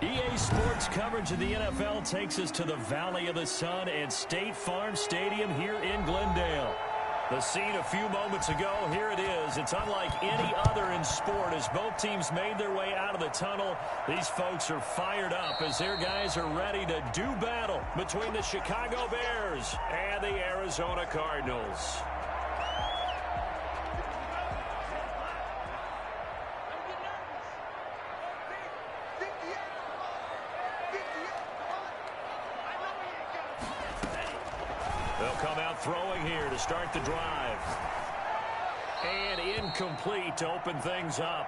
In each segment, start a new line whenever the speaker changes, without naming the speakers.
EA Sports coverage of the NFL takes us to the Valley of the Sun and State Farm Stadium here in Glendale. The scene a few moments ago, here it is. It's unlike any other in sport as both teams made their way out of the tunnel. These folks are fired up as their guys are ready to do battle between the Chicago Bears and the Arizona Cardinals. They'll come out throwing here to start the drive. And incomplete to open things up.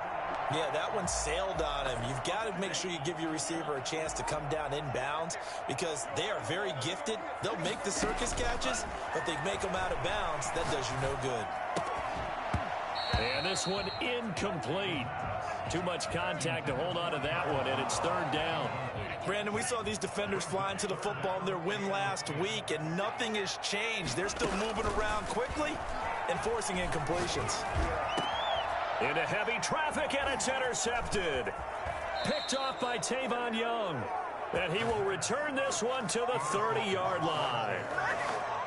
Yeah, that one sailed on him. You've got to make sure you give your receiver a chance to come down inbounds because they are very gifted. They'll make the circus catches, but they make them out of bounds. That does you no good.
And this one incomplete. Too much contact to hold on to that one, and it's third down.
Brandon, we saw these defenders flying to the football in their win last week, and nothing has changed. They're still moving around quickly and forcing incompletions.
Into heavy traffic, and it's intercepted. Picked off by Tavon Young. And he will return this one to the 30-yard line.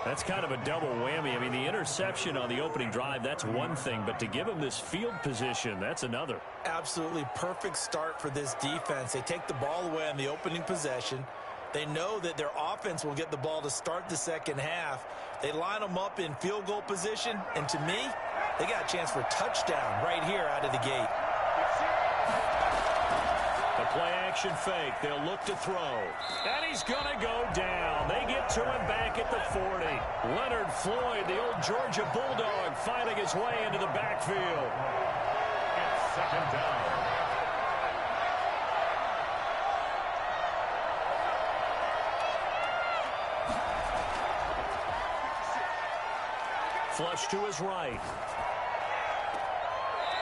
That's kind of a double whammy. I mean, the interception on the opening drive, that's one thing. But to give him this field position, that's another.
Absolutely perfect start for this defense. They take the ball away on the opening possession. They know that their offense will get the ball to start the second half. They line them up in field goal position. And to me, they got a chance for a touchdown right here out of the gate.
The play-action fake. They'll look to throw. And he's going to go down. They get to him back at the 40. Leonard Floyd, the old Georgia Bulldog, fighting his way into the backfield. It's second down. Flush to his right.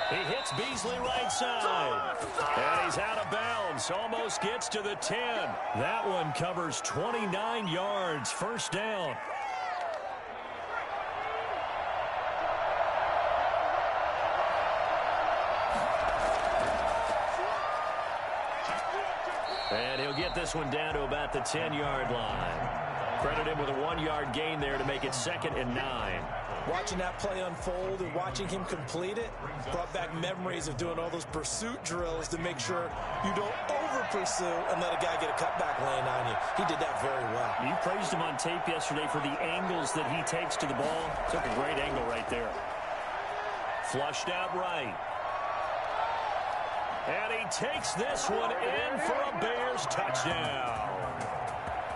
He hits Beasley right side. And he's out of bounds. Almost gets to the 10. That one covers 29 yards. First down. And he'll get this one down to about the 10-yard line. Credit him with a 1-yard gain there to make it 2nd and 9.
Watching that play unfold and watching him complete it brought back memories of doing all those pursuit drills to make sure you don't over-pursue and let a guy get a cutback laying on you. He did that very well.
You praised him on tape yesterday for the angles that he takes to the ball. Took a great angle right there. Flushed out right. And he takes this one in for a Bears touchdown.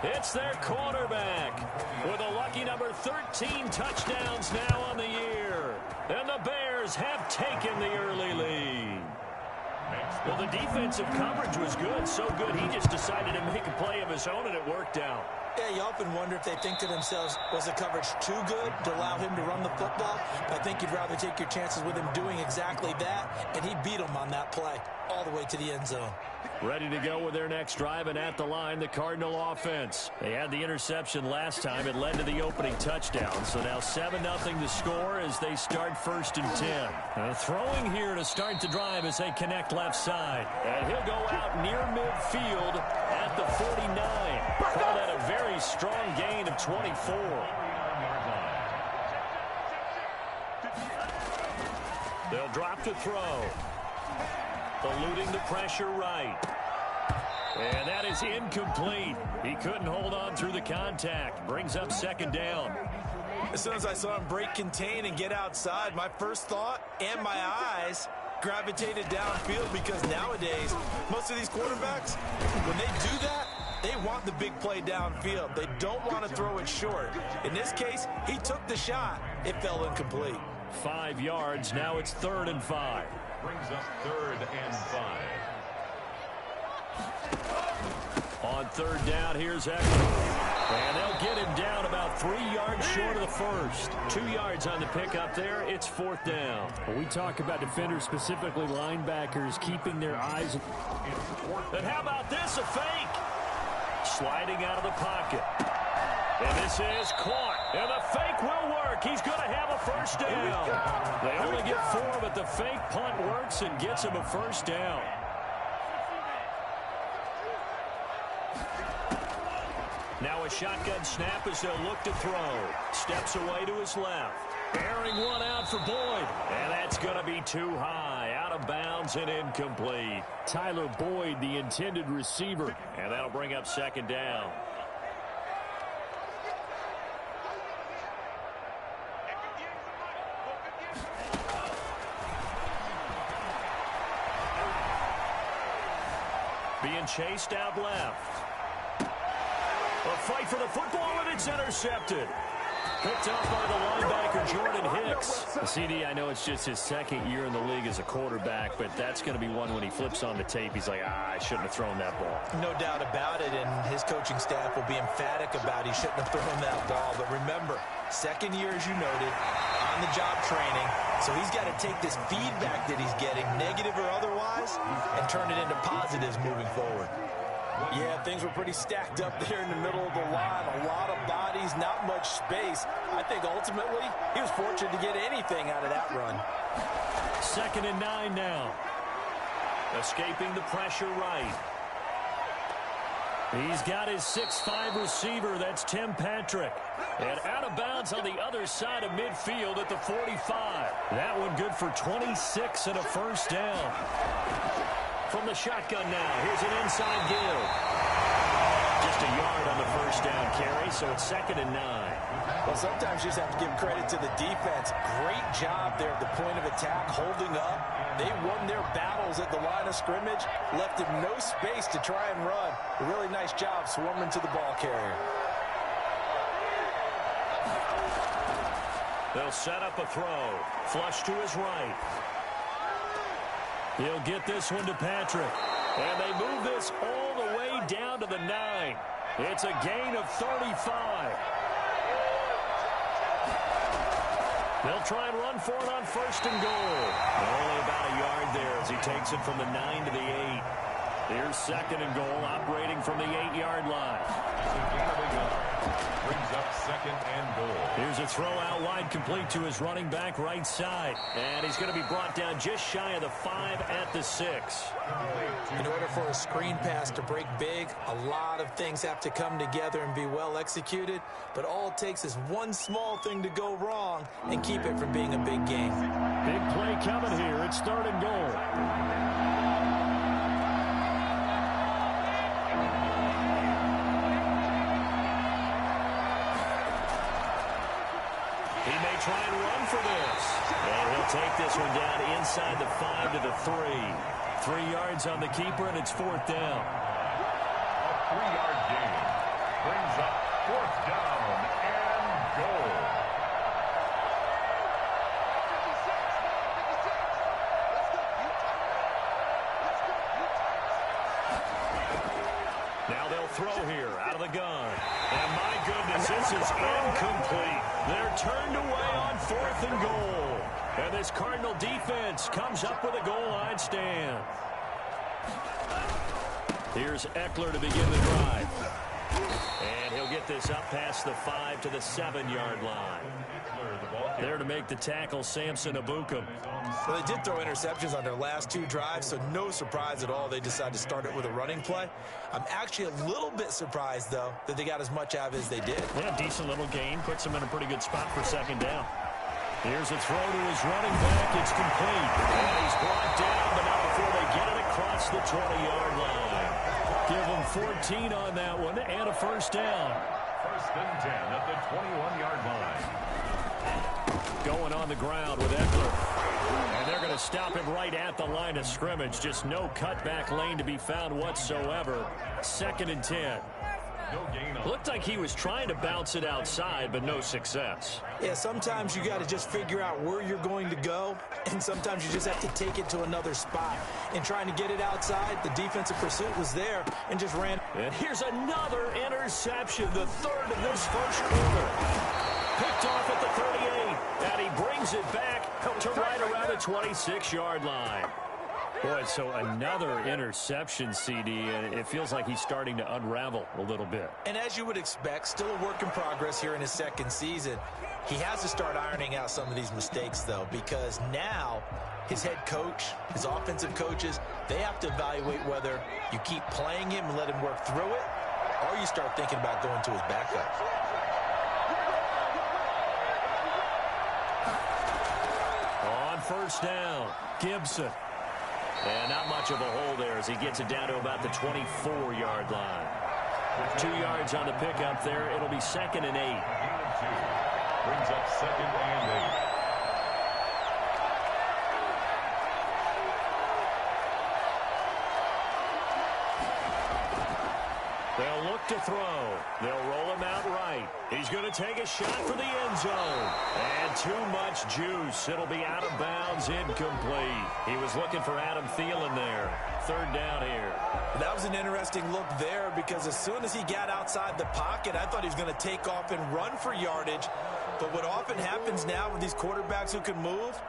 It's their quarterback with a lucky number 13 touchdowns now on the year. And the Bears have taken the early lead. Well, the defensive coverage was good, so good he just decided to make a play of his own, and it worked out.
Yeah, you often wonder if they think to themselves, was the coverage too good to allow him to run the football? I think you'd rather take your chances with him doing exactly that, and he beat him on that play all the way to the end zone.
Ready to go with their next drive, and at the line, the Cardinal offense. They had the interception last time. It led to the opening touchdown. So now 7-0 to score as they start 1st and 10. Throwing here to start the drive as they connect left side. And he'll go out near midfield at the 49. Call that a very strong gain of 24. They'll drop to throw. Eluding the pressure right. And that is incomplete. He couldn't hold on through the contact. Brings up 2nd down.
As soon as I saw him break contain and get outside, my first thought and my eyes gravitated downfield because nowadays, most of these quarterbacks, when they do that, they want the big play downfield. They don't want to throw it short. In this case, he took the shot. It fell incomplete.
5 yards. Now it's 3rd and 5.
Brings us 3rd and 5.
On 3rd down, here's Eckler. And they'll get him down about 3 yards short of the first. 2 yards on the pickup there. It's 4th down.
When we talk about defenders, specifically linebackers, keeping their eyes.
And how about this? A fake. Sliding out of the pocket. And this is caught. And the fake will work. He's going to have a first down. They only get 4, but the fake punt works and gets him a first down. Now a shotgun snap as they'll look to throw. Steps away to his left. Airing one out for Boyd. And that's going to be too high. Out of bounds and incomplete.
Tyler Boyd, the intended receiver.
And that'll bring up second down. Being chased out left. A fight for the football, and it's intercepted. Picked up by the linebacker, Jordan Hicks.
CD, I know it's just his second year in the league as a quarterback, but that's going to be one when he flips on the tape. He's like, I shouldn't have thrown that ball.
No doubt about it, and his coaching staff will be emphatic about he shouldn't have thrown that ball. But remember, second year, as you noted, on-the-job training. So he's got to take this feedback that he's getting, negative or otherwise, and turn it into positives moving forward. Yeah, things were pretty stacked up there in the middle of the line. A lot of bodies, not much space. I think ultimately he was fortunate to get anything out of that run.
2nd and 9 now. Escaping the pressure right. He's got his 6'5" receiver. That's Tim Patrick. And out of bounds on the other side of midfield at the 45. That one good for 26 and a first down. From the shotgun now, here's an inside give. Just a yard on the first down carry, so it's 2nd and 9.
Well, sometimes you just have to give credit to the defense. Great job there at the point of attack, holding up. They won their battles at the line of scrimmage, left him no space to try and run. A really nice job swarming to the ball carrier.
They'll set up a throw. Flush to his right. He'll get this one to Patrick. And they move this all the way down to the 9. It's a gain of 35. They'll try and run for it on 1st and goal. Only about a yard there as he takes it from the 9 to the 8. Here's 2nd and goal, operating from the 8-yard line.
Brings up 2nd and goal.
Here's a throw out wide, complete to his running back right side. And he's going to be brought down just shy of the 5 at the 6.
In order for a screen pass to break big, a lot of things have to come together and be well executed. But all it takes is one small thing to go wrong and keep it from being a big game.
Big play coming here. It's 3rd and goal.
Try and run for this. And he'll take this one down inside the 5 to the 3. 3 yards on the keeper, and it's 4th down.
A 3-yard gain brings up 4th down and goal.
Now they'll throw here out of the gun. And my goodness, this is incomplete. They're turned away on 4th and goal. And this Cardinal defense comes up with a goal line stand. Here's Eckler to begin the drive. And he'll get this up past the 5 to the 7-yard line. There to make the tackle, Samson Ebukam.
Well, they did throw interceptions on their last 2 drives, so no surprise at all they decided to start it with a running play. I'm actually a little bit surprised, though, that they got as much out of it as they did.
Yeah, decent little gain. Puts them in a pretty good spot for 2nd down. Here's a throw to his running back. It's complete. And he's brought down, but not before they get it across the 20-yard line. Give him 14 on that one and a first down.
1st and 10 at the 21-yard line.
Going on the ground with Eckler. And they're going to stop him right at the line of scrimmage. Just no cutback lane to be found whatsoever. 2nd and 10. Looked like he was trying to bounce it outside, but no success.
Yeah, sometimes you got to just figure out where you're going to go, and sometimes you just have to take it to another spot. And trying to get it outside, the defensive pursuit was there and just ran.
And here's another interception, the 3rd of this first quarter. Picked off at the 38, and he brings it back to right around the 26-yard line. Boy, so another interception, CD, and it feels like he's starting to unravel a little bit.
And as you would expect, still a work in progress here in his 2nd season. He has to start ironing out some of these mistakes, though, because now his head coach, his offensive coaches, they have to evaluate whether you keep playing him and let him work through it, or you start thinking about going to his backup.
On first down, Gibson. And not much of a hole there as he gets it down to about the 24-yard line. 2 yards on the pickup there. It'll be 2nd and 8.
Brings up 2nd and 8.
They'll look to throw. They'll roll him out right. He's going to take a shot for the end zone. And too much juice. It'll be out of bounds, incomplete. He was looking for Adam Thielen there. 3rd down here.
That was an interesting look there because as soon as he got outside the pocket, I thought he was going to take off and run for yardage. But what often happens now with these quarterbacks who can move,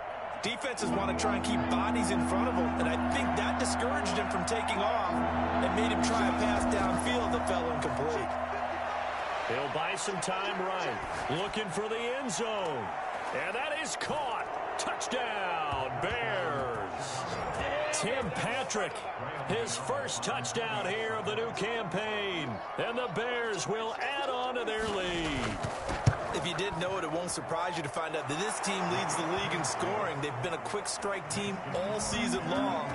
defenses want to try and keep bodies in front of him, and I think that discouraged him from taking off and made him try a pass downfield that fell incomplete.
He'll buy some time right. Looking for the end zone. And that is caught. Touchdown, Bears. Tim Patrick, his first touchdown here of the new campaign. And the Bears will add on to their lead.
If you didn't know it, it won't surprise you to find out that this team leads the league in scoring. They've been a quick strike team all season long.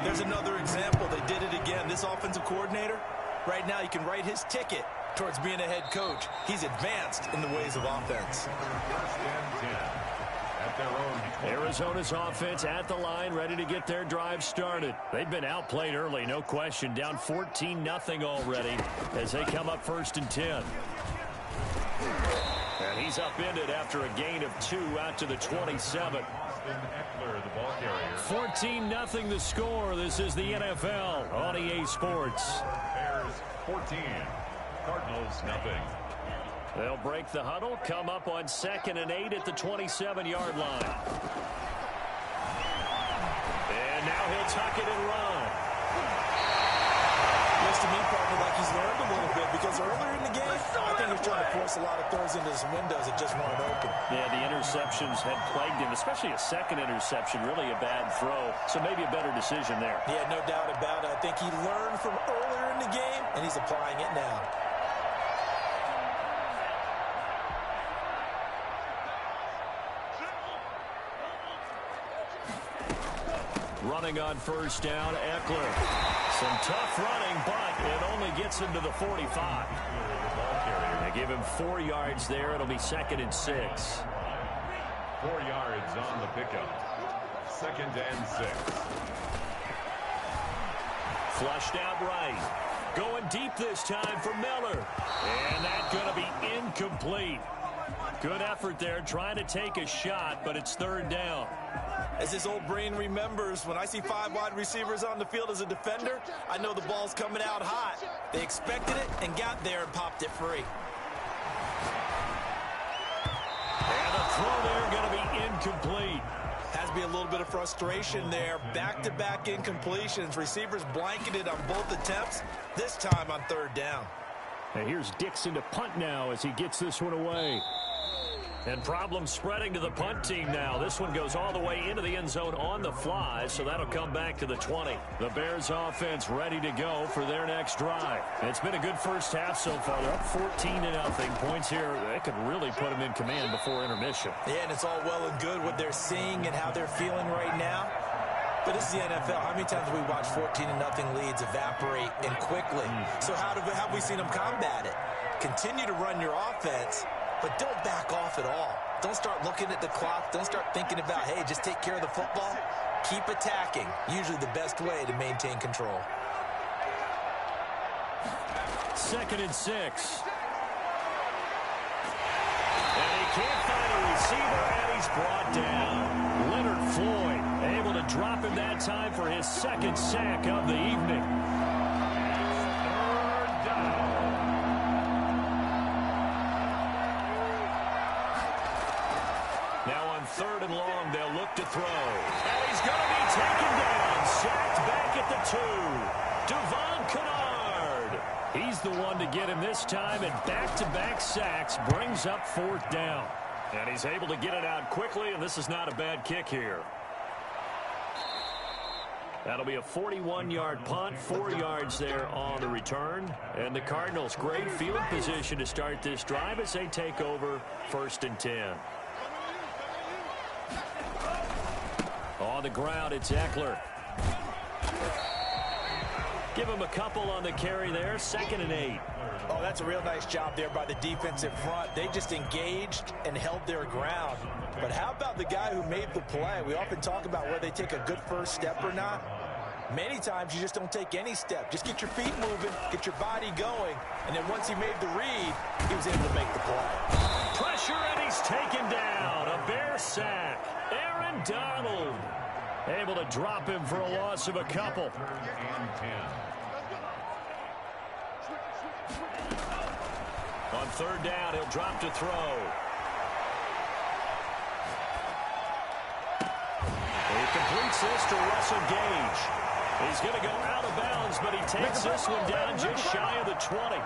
There's another example. They did it again. This offensive coordinator, right now you can write his ticket towards being a head coach. He's advanced in the ways of offense.
1st and 10 at their own.
Arizona's offense at the line, ready to get their drive started. They've been outplayed early, no question. Down 14-0 already as they come up 1st and 10. And he's upended after a gain of 2 out to the 27. 14-0 the score. This is the NFL on EA Sports.
Bears 14, Cardinals nothing.
They'll break the huddle, come up on 2nd and 8 at the 27-yard line. And now he'll tuck it and run.
Looks to me probably like he's learned a little bit because earlier in the game, I think he was trying to force a lot of throws into some windows that just weren't open.
Yeah, the interceptions had plagued him, especially a second interception, really a bad throw. So maybe a better decision there.
Yeah, no doubt about it. I think he learned from earlier in the game, and he's applying it now.
Running on first down, Eckler. Some tough running, but it only gets him to the 45. They give him 4 yards there. It'll be 2nd and 6.
4 yards on the pickup. 2nd and 6.
Flushed out right. Going deep this time for Miller. And that's going to be incomplete. Good effort there trying to take a shot, but it's 3rd down.
As his old brain remembers, when I see 5 wide receivers on the field as a defender, I know the ball's coming out hot. They expected it and got there and popped it free.
And the throw there going to be incomplete.
Has to be a little bit of frustration there. Back-to-back incompletions. Receivers blanketed on both attempts, this time on 3rd down.
And here's Dixon to punt now as he gets this one away. And problems spreading to the punt team now. This one goes all the way into the end zone on the fly, so that'll come back to the 20. The Bears offense ready to go for their next drive. It's been a good first half so far. They're up 14-0. Points here, that could really put them in command before intermission.
Yeah, and it's all well and good what they're seeing and how they're feeling right now. But this is the NFL. How many times have we watched 14-0 leads evaporate and quickly? So how have we seen them combat it? Continue to run your offense, but don't back off at all. Don't start looking at the clock. Don't start thinking about, hey, just take care of the football. Keep attacking. Usually the best way to maintain control.
2nd and 6. And he can't find a receiver, and he's brought down. Leonard Floyd able to drop him that time for his 2nd sack of the evening.
3rd down.
Now on 3rd and long, they'll look to throw. And he's going to be taken down. Sacked back at the 2. Devon Kennard. He's the one to get him this time, and back-to-back sacks brings up 4th down. And he's able to get it out quickly, and this is not a bad kick here. That'll be a 41-yard punt, 4 yards there on the return. And the Cardinals, great field position to start this drive as they take over 1st and 10. On the ground, it's Eckler. Give him a couple on the carry there, 2nd and 8.
Oh, that's a real nice job there by the defensive front. They just engaged and held their ground. But how about the guy who made the play? We often talk about whether they take a good first step or not. Many times you just don't take any step. Just get your feet moving, get your body going, and then once he made the read, he was able to make the play.
Pressure, and he's taken down. A Bear sack. Aaron Donald able to drop him for a loss of a couple.
3rd and 10.
On 3rd down, he'll drop to throw. He completes this to Russell Gage. He's going to go out of bounds, but he takes this one down just shy of the 20.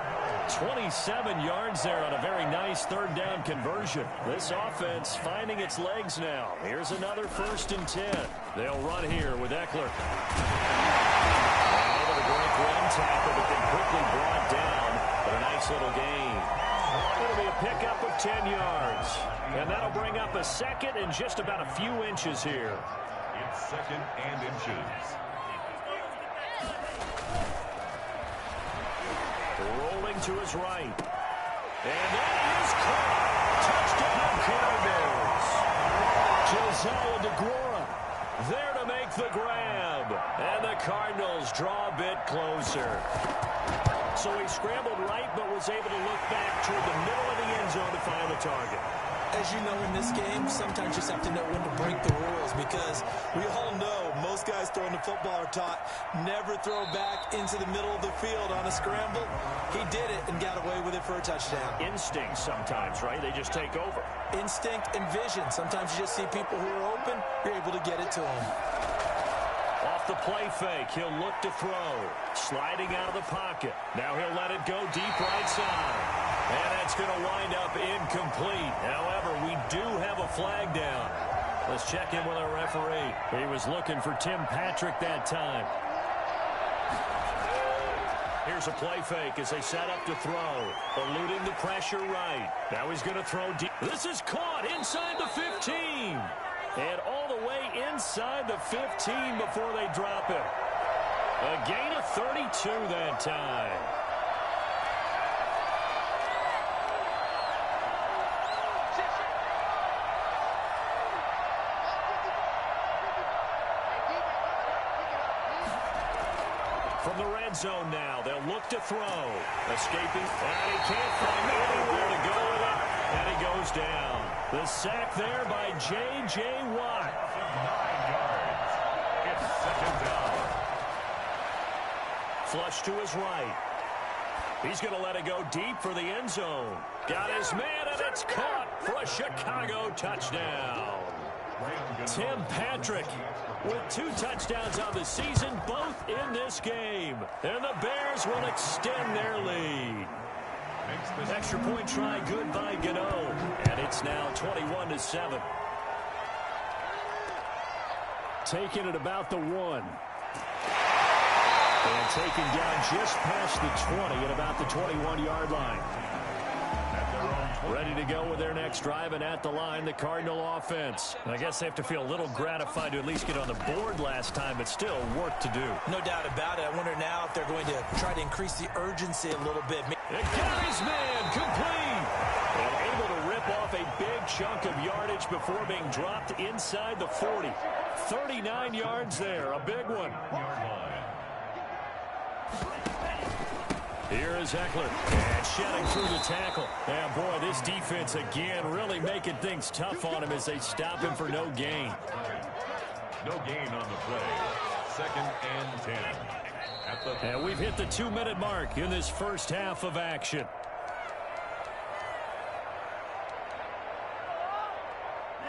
27 yards there on a very nice 3rd down conversion. This offense finding its legs now. Here's another 1st and 10. They'll run here with Eckler. Able to break one tackle, but then quickly brought down. But a nice little gain. It'll be a pickup of 10 yards. And that'll bring up a 2nd and just about a few inches here.
It's 2nd and inches.
Rolling to his right. And that is caught. Touchdown Cardinals. Josiah DeGuara there to make the grab. And the Cardinals draw a bit closer. So he scrambled right, but was able to look back toward the middle of the end zone to find the target.
As you know, in this game, sometimes you just have to know when to break the rules, because we all know most guys throwing the football are taught never throw back into the middle of the field on a scramble. He did it and got away with it for a touchdown.
Instinct sometimes, right? They just take over.
Instinct and vision. Sometimes you just see people who are open, you're able to get it to them.
Off the play fake, he'll look to throw. Sliding out of the pocket. Now he'll let it go deep right side. And that's going to wind up incomplete. However, we do have a flag down. Let's check in with our referee. He was looking for Tim Patrick that time. Here's a play fake as they set up to throw. Eluding the pressure right. Now he's going to throw deep. This is caught inside the 15. And all the way inside the 15 before they drop it. A gain of 32 that time. From the red zone now, they'll look to throw. Escaping, and he can't find anywhere to go with it, and he goes down. The sack there by J.J. Watt.
9 yards. It's 2nd down.
Flush to his right. He's going to let it go deep for the end zone. Got his man, and it's caught for a Chicago touchdown. Tim Patrick with 2 touchdowns on the season, both in this game. And the Bears will extend their lead. Extra point try good by Gano. And it's now 21-7. Taking it about the 1. And taken down just past the 20 at about the 21-yard line. Ready to go with their next drive, and at the line, the Cardinal offense. I guess they have to feel a little gratified to at least get on the board last time, but still work to do.
No doubt about it. I wonder now if they're going to try to increase the urgency a little bit.
It carries man, complete. And able to rip off a big chunk of yardage before being dropped inside the 40. 39 yards there, a big one. Here is Eckler, and shedding through the tackle. And boy, this defense again really making things tough on him as they stop him for no gain.
No gain on the play. 2nd and 10.
And we've hit the 2-minute mark in this first half of action.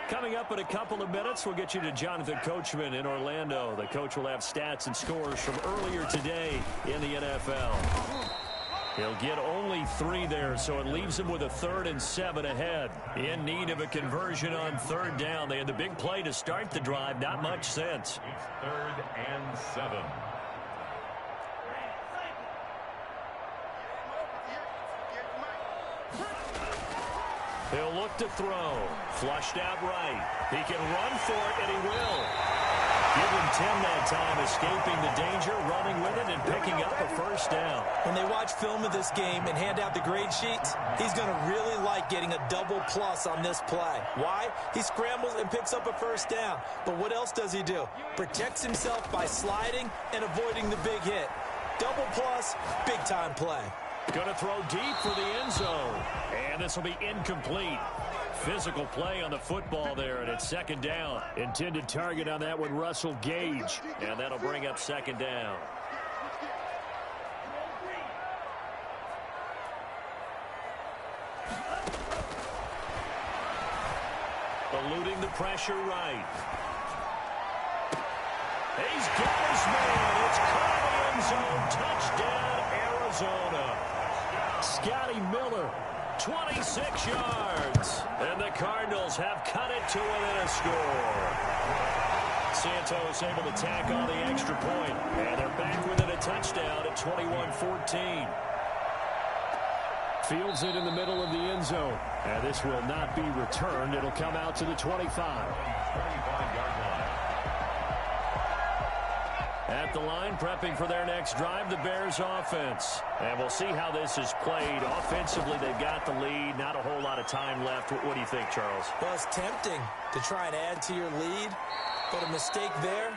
Coming up in a couple of minutes, we'll get you to Jonathan Coachman in Orlando. The coach will have stats and scores from earlier today in the NFL. He'll get only 3 there, so it leaves him with a 3rd and 7 ahead. In need of a conversion on 3rd down. They had the big play to start the drive. Not much sense.
It's 3rd and 7.
He'll look to throw. Flushed out right. He can run for it, and he will. Give him 10 that time, escaping the danger, running with it, and picking up a 1st down.
When they watch film of this game and hand out the grade sheets, he's going to really like getting a double plus on this play. Why? He scrambles and picks up a 1st down. But what else does he do? Protects himself by sliding and avoiding the big hit. Double plus, big-time play.
Going to throw deep for the end zone. And this will be incomplete. Physical play on the football there, and it's 2nd down. Intended target on that one, Russell Gage. And that'll bring up 2nd down. Eluding the pressure right. He's got his man. It's caught in the end zone. Touchdown, Arizona. Scotty Miller, 26 yards. And the Cardinals have cut it to within a score. Santos able to tack on the extra point. And they're back within a touchdown at 21-14. Fields it in the middle of the end zone. And this will not be returned. It'll come out to the 25.
25-yard line.
At the line, prepping for their next drive, the Bears offense. And we'll see how this is played. Offensively, they've got the lead. Not a whole lot of time left. What do you think, Charles?
Well, it's tempting to try and add to your lead, but a mistake there,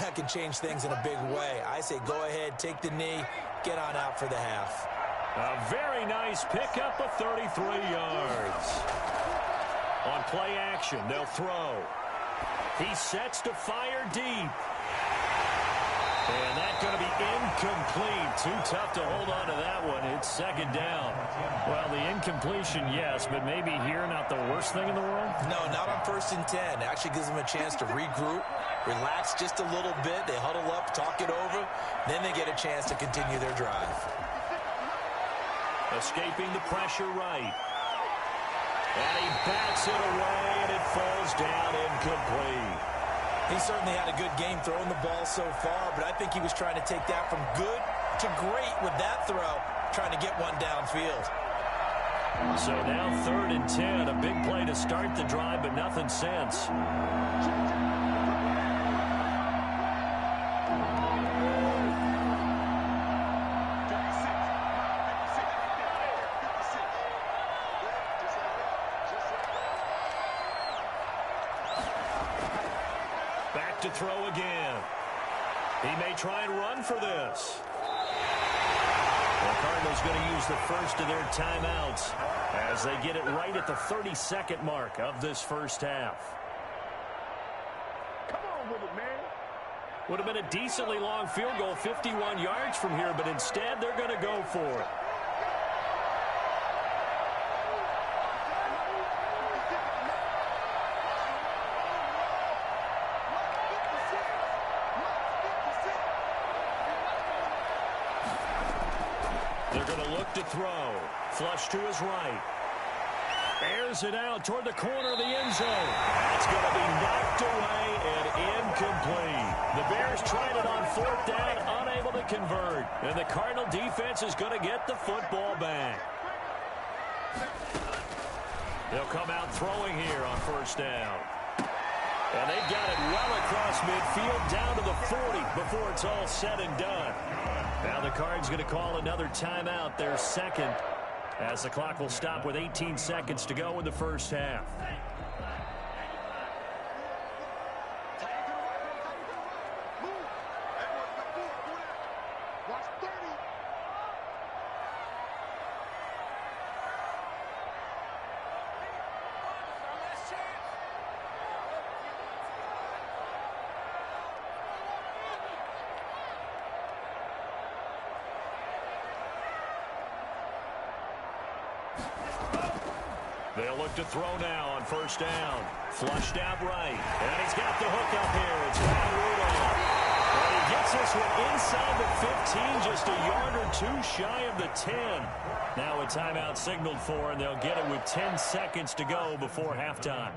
that can change things in a big way. I say go ahead, take the knee, get on out for the half.
A very nice pickup of 33 yards. On play action, they'll throw. He sets to fire deep. And that's going to be incomplete. Too tough to hold on to that one. It's 2nd down. Well, the incompletion, yes, but maybe here not the worst thing in the world?
No, not on 1st and 10. It actually gives them a chance to regroup, relax just a little bit. They huddle up, talk it over. Then they get a chance to continue their drive.
Escaping the pressure right. And he bats it away, and it falls down incomplete.
He certainly had a good game throwing the ball so far, but I think he was trying to take that from good to great with that throw, trying to get one downfield.
So now 3rd and 10, a big play to start the drive, but nothing since. To throw again. He may try and run for this. The Cardinals going to use the first of their timeouts as they get it right at the 32nd mark of this 1st half.
Come on with it, man.
Would have been a decently long field goal, 51 yards from here, but instead they're going to go for it. They're going to look to throw. Flush to his right. Airs it out toward the corner of the end zone. That's going to be knocked away and incomplete. The Bears tried it on 4th down, unable to convert. And the Cardinal defense is going to get the football back. They'll come out throwing here on 1st down. And they've got it well across midfield down to the 40 before it's all said and done. Now the Cards going to call another timeout, their 2nd, as the clock will stop with 18 seconds to go in the 1st half. They'll look to throw now on 1st down. Flushed out right. And he's got the hook up here. It's Ryan Rudolph. But he gets this one inside the 15, just a yard or two shy of the 10. Now a timeout signaled for, and they'll get it with 10 seconds to go before halftime.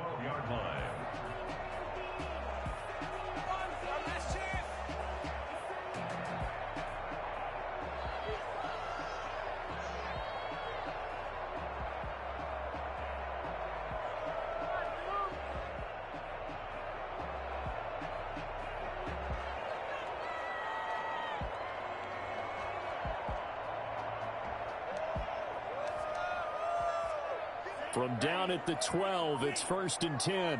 From down at the 12, it's 1st and 10.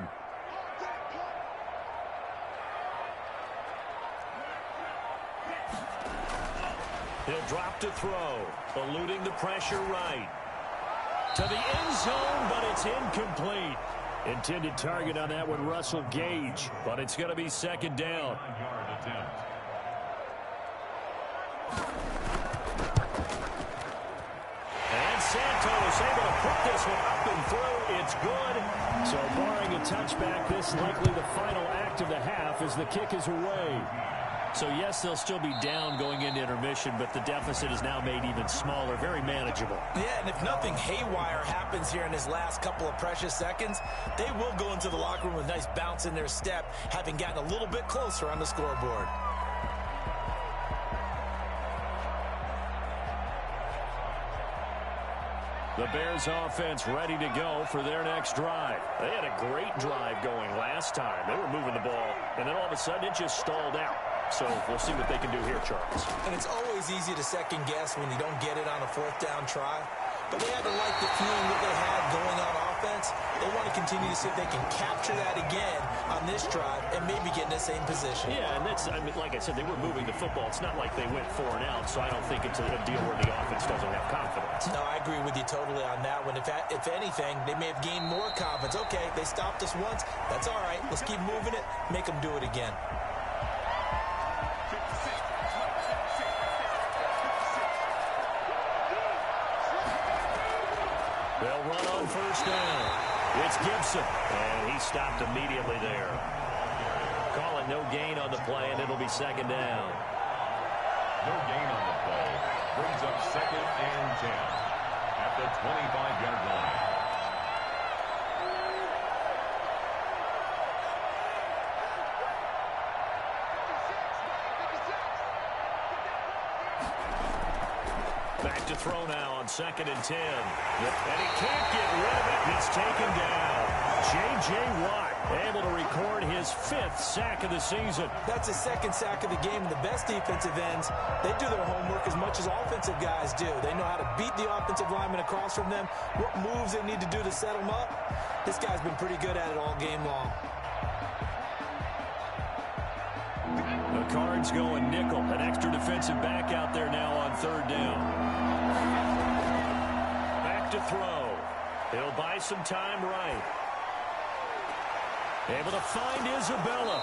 He'll drop to throw, eluding the pressure right. To the end zone, but it's incomplete. Intended target on that one, Russell Gage, but it's going to be 2nd down. Santos able to put this one up and through. It's good. So barring a touchback, this likely the final act of the half as the kick is away. So yes, they'll still be down going into intermission, but the deficit is now made even smaller, very manageable. Yeah, and if nothing haywire happens here in his last couple of precious seconds, they will go into the locker room with a nice bounce in their step, having gotten a little bit closer on the scoreboard. The Bears offense ready to go for their next drive. They had a great drive going last time. They were moving the ball, and then all of a sudden it just stalled out. So we'll see what they can do here, Charles. And it's always easy to second guess when you don't get it on a 4th down try. But they had to like the feeling that they had going on offense. They want to continue to see if they can capture that again on this drive and maybe get in the same position. Yeah, and that's, I mean, like I said, they were moving the football. It's not like they went 4 and out, so I don't think it's a deal where the offense doesn't have confidence. No, I agree with you totally on that one. If anything, they may have gained more confidence. Okay, they stopped us once. That's all right. Let's keep moving it. Make them do it again. They'll run on 1st down. It's Gibson, and he stopped immediately there. Call it no gain on the play, and it'll be 2nd down.
No gain on the play. Brings up 2nd and 10 at the 25-yard line.
Back to throw now on 2nd and 10. And he can't get rid of it. It's taken down. J.J. Watt able to record his 5th sack of the season. That's his 2nd sack of the game. And the best defensive ends, they do their homework as much as offensive guys do. They know how to beat the offensive lineman across from them, what moves they need to do to set them up. This guy's been pretty good at it all game long. The Cards going nickel. An extra defensive back out there now on 3rd down. Back to throw. He'll buy some time right. Able to find Isabella.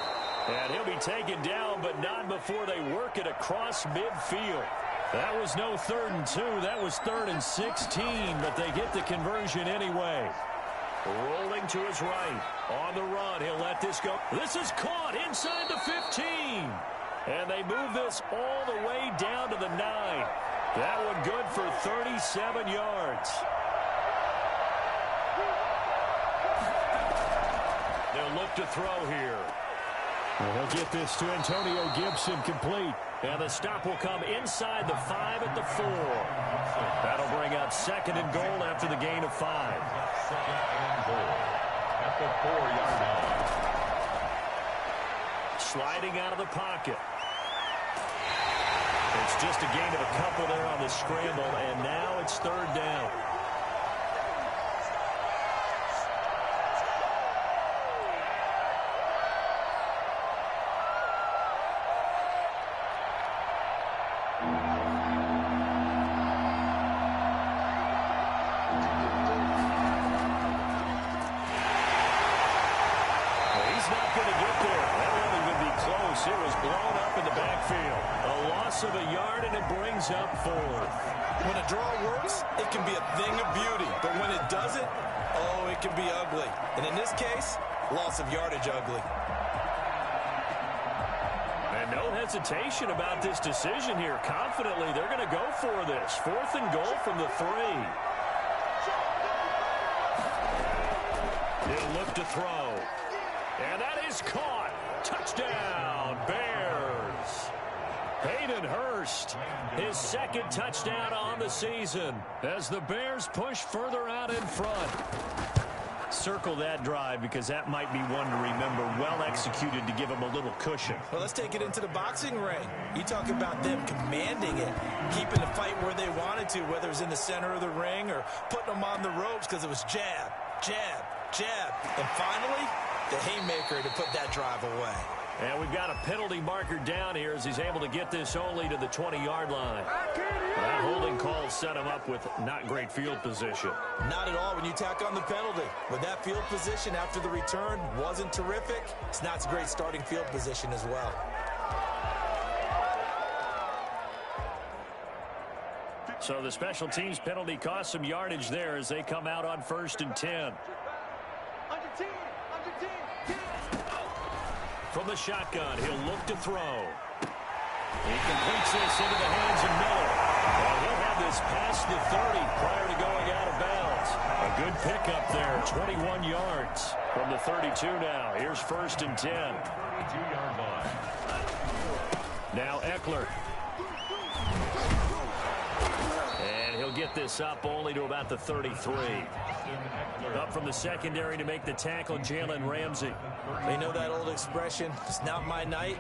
And he'll be taken down, but not before they work it across midfield. That was no 3rd and 2. That was 3rd and 16, but they get the conversion anyway. Rolling to his right. On the run, he'll let this go. This is caught inside the 15. And they move this all the way down to the 9. That one good for 37 yards. They'll look to throw here. Well, he'll get this to Antonio Gibson complete. And the stop will come inside the 5 at the 4. That'll bring up 2nd and goal after the gain of 5.
2nd and goal at the 4-yard line.
Sliding out of the pocket. It's just a gain of a couple there on the scramble, and now it's 3rd down. He's not going to get there. That wasn't going to be close. It was blown up in the backfield. A loss of a yard, and it brings up 4th. When a draw works, it can be a thing of beauty. But when it doesn't, oh, it can be ugly. And in this case, loss of yardage ugly. And no hesitation about this decision here. Confidently, they're going to go for this. 4th and goal from the 3. He'll look to throw. And that is caught. Touchdown, Bears. Hayden Hurst, his 2nd touchdown on the season as the Bears push further out in front. Circle that drive because that might be one to remember. Well executed to give them a little cushion.
Well, let's take it into the boxing ring. You talk about them commanding it, keeping the fight where they wanted to, whether it was in the center of the ring or putting them on the ropes because it was jab, jab, jab. And finally, the haymaker to put that drive away.
And we've got a penalty marker down here as he's able to get this only to the 20-yard line. That holding call set him up with not great field position.
Not at all when you tack on the penalty. With that field position after the return wasn't terrific, it's not a great starting field position as well.
So the special teams penalty cost some yardage there as they come out on 1st and 10. From the shotgun, he'll look to throw. He completes this into the hands of Miller. And he'll have this past the 30 prior to going out of bounds. A good pickup there, 21 yards from the 32 now. Here's 1st and 10.
2-yard line.
Now Eckler. And he'll get this up only to about the 33. Up from the secondary to make the tackle, Jalen Ramsey.
They know that old expression, it's not my night.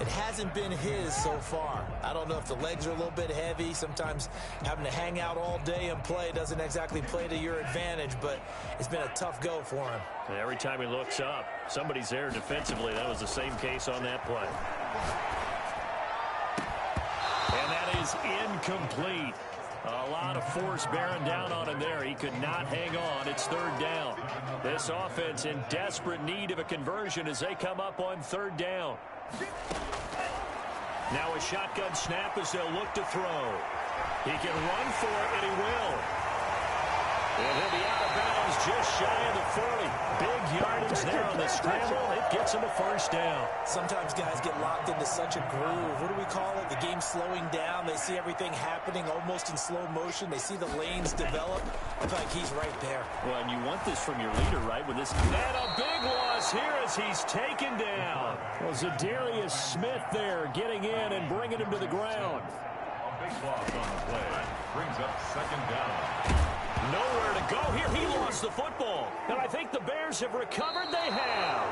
It hasn't been his so far. I don't know if the legs are a little bit heavy. Sometimes having to hang out all day and play doesn't exactly play to your advantage, but it's been a tough go for him.
And every time he looks up, somebody's there defensively. That was the same case on that play. And that is incomplete. A lot of force bearing down on him there. He could not hang on. It's 3rd down. This offense in desperate need of a conversion as they come up on 3rd down. Now a shotgun snap as they'll look to throw. He can run for it, and he will. And he'll be out of bounds just shy of the 40. Big yardage there on the scramble. It gets him a 1st down.
Sometimes guys get locked into such a groove. What do we call it? The game's slowing down. They see everything happening almost in slow motion. They see the lanes develop. I feel like he's right there.
Well, and you want this from your leader, right? With this. And a big loss here as he's taken down. Well, Zadarius Smith there getting in and bringing him to the ground.
A big loss on the play. Brings up 2nd down.
Nowhere to go here. He lost the football. And I think the Bears have recovered. They have.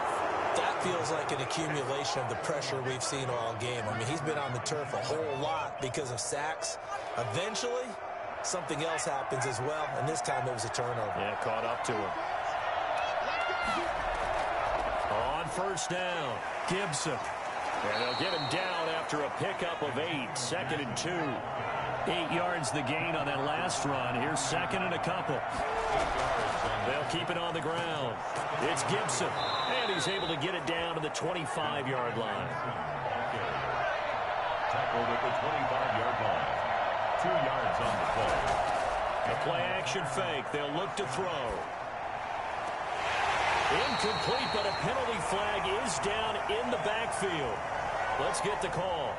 That feels like an accumulation of the pressure we've seen all game. I mean, he's been on the turf a whole lot because of sacks. Eventually, something else happens as well, and this time it was a turnover.
Yeah, caught up to him. On 1st down, Gibson. And they'll get him down after a pickup of 8. 2nd and 2. 8 yards the gain on that last run. Here's 2nd and a couple. They'll keep it on the ground. It's Gibson. And he's able to get it down to the 25-yard line.
Tackled at the 25-yard line. 2 yards on the play.
The play-action fake. They'll look to throw. Incomplete, but a penalty flag is down in the backfield. Let's get the call.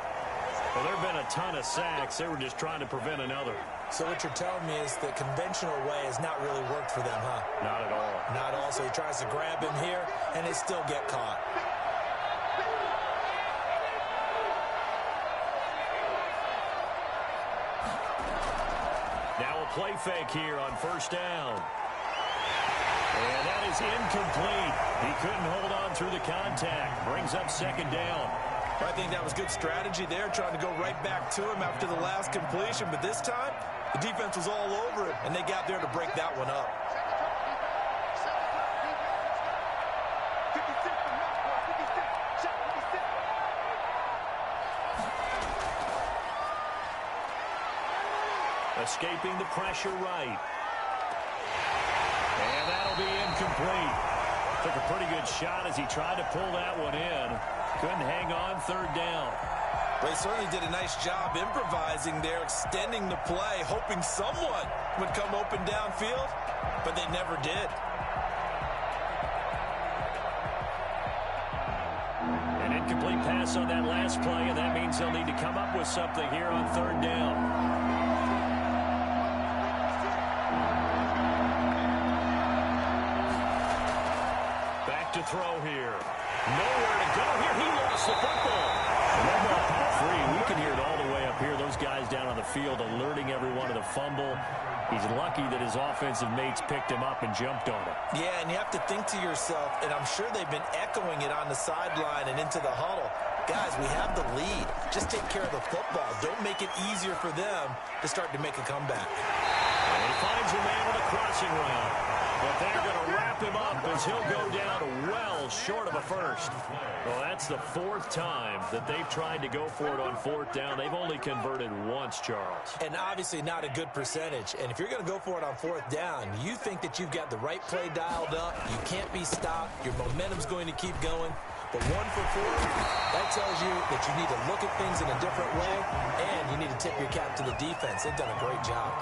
Well, there have been a ton of sacks. They were just trying to prevent another.
So what you're telling me is the conventional way has not really worked for them, huh?
Not at all.
Not at all. So he tries to grab him here, and they still get caught.
Now a play fake here on 1st down. And that is incomplete. He couldn't hold on through the contact. Brings up 2nd down.
I think that was good strategy there, trying to go right back to him after the last completion. But this time, the defense was all over it, and they got there to break that one up.
Escaping the pressure right. And that'll be incomplete. Took a pretty good shot as he tried to pull that one in. Couldn't hang on 3rd down.
They certainly did a nice job improvising there, extending the play, hoping someone would come open downfield, but they never did.
An incomplete pass on that last play, and that means they'll need to come up with something here on third down. Back to throw here. Nowhere to go here. He lost the football. And that ball popped free. We can hear it all the way up here. Those guys down on the field alerting everyone of the fumble. He's lucky that his offensive mates picked him up and jumped on him.
Yeah, and you have to think to yourself, and I'm sure they've been echoing it on the sideline and into the huddle. Guys, we have the lead. Just take care of the football. Don't make it easier for them to start to make a comeback.
And he finds a man with a crossing route. But they're going to wrap him up as he'll go down well short of a first. Well, that's the fourth time that they've tried to go for it on fourth down. They've only converted once, Charles.
And obviously not a good percentage. And if you're going to go for it on fourth down, you think that you've got the right play dialed up. You can't be stopped. Your momentum's going to keep going. But 1 for 4, that tells you that you need to look at things in a different way, and you need to tip your cap to the defense. They've done a great job.